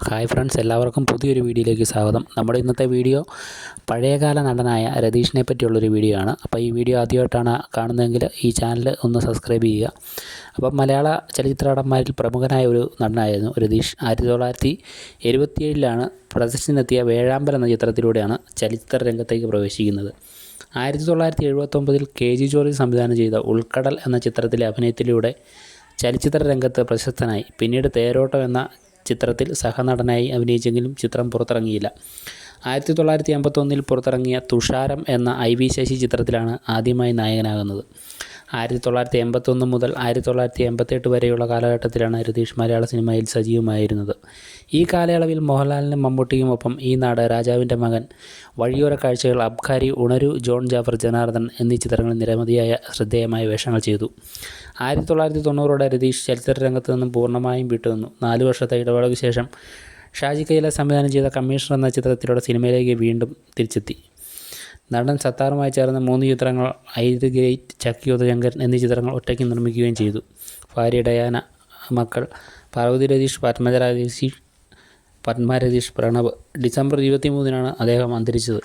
Hi friends, എല്ലാവർക്കും പുതിയൊരു വീഡിയോയിലേക്ക് സ്വാഗതം. നമ്മുടെ ഇന്നത്തെ വീഡിയോ പഴയകാല നടനായ രതീഷിനെ പറ്റിയുള്ളൊരു വീഡിയോ ആണ്. അപ്പോൾ ഈ വീഡിയോ ആദ്യമായിട്ടാണ് കാണുന്നതെങ്കിൽ ഈ ചാനൽ ഒന്ന് സബ്സ്ക്രൈബ് ചെയ്യുക. അപ്പം മലയാള ചലച്ചിത്ര നടന്മാരിൽ പ്രമുഖനായ ഒരു നടനായിരുന്നു രതീഷ്. 1977 പ്രദർശനത്തിനെത്തിയ വേഴാമ്പൽ എന്ന ചിത്രത്തിലൂടെയാണ് ചലച്ചിത്ര രംഗത്തേക്ക് പ്രവേശിക്കുന്നത്. 1979 KG ജോർജ് സംവിധാനം ചെയ്ത ഉൾക്കടൽ എന്ന ചിത്രത്തിലെ അഭിനയത്തിലൂടെ ചലച്ചിത്ര രംഗത്ത് പ്രശസ്തനായി. പിന്നീട് തേരോട്ടം എന്ന ചിത്രത്തിൽ സഹനടനായി അഭിനയിച്ചെങ്കിലും ചിത്രം പുറത്തിറങ്ങിയില്ല. 1981 പുറത്തിറങ്ങിയ തുഷാരം എന്ന IV ശശി ചിത്രത്തിലാണ് ആദ്യമായി നായകനാകുന്നത്. 1981 മുതൽ 1988 വരെയുള്ള കാലഘട്ടത്തിലാണ് രതീഷ് മലയാള സിനിമയിൽ സജീവമായിരുന്നത്. ഈ കാലയളവിൽ മോഹൻലാലിനും മമ്മൂട്ടിക്കുമൊപ്പം ഈ നാട്, രാജാവിൻ്റെ മകൻ, വഴിയോര കാഴ്ചകൾ, അബ്കാരി, ഉണരു, ജോൺ ജാഫർ, ജനാർദ്ദൻ എന്നീ ചിത്രങ്ങളിൽ നിരവധിയായ ശ്രദ്ധേയമായ വേഷങ്ങൾ ചെയ്തു. 1990 രതീഷ് ചലച്ചിത്ര രംഗത്ത് നിന്നും പൂർണ്ണമായും വിട്ടുനിന്നു. 4 വർഷത്തെ ഇടവേളയ്ക്ക് ശേഷം ഷാജി കൈലാസ് സംവിധാനം ചെയ്ത കമ്മീഷണർ എന്ന ചിത്രത്തിലൂടെ സിനിമയിലേക്ക് വീണ്ടും തിരിച്ചെത്തി. നടൻ സത്താറുമായി ചേർന്ന് 3 ചിത്രങ്ങൾ, ഐ ദ ഗ്രേറ്റ്, ചക്കിയൊത്ത ശങ്കരൻ എന്നീ ചിത്രങ്ങൾ ഒറ്റയ്ക്ക് നിർമ്മിക്കുകയും ചെയ്തു. ഭാര്യ ഡയാന, മക്കൾ പാർവതി രതീഷ്, പത്മ രതീഷ്, പ്രണവ്. ഡിസംബർ 23 അദ്ദേഹം അന്തരിച്ചത്.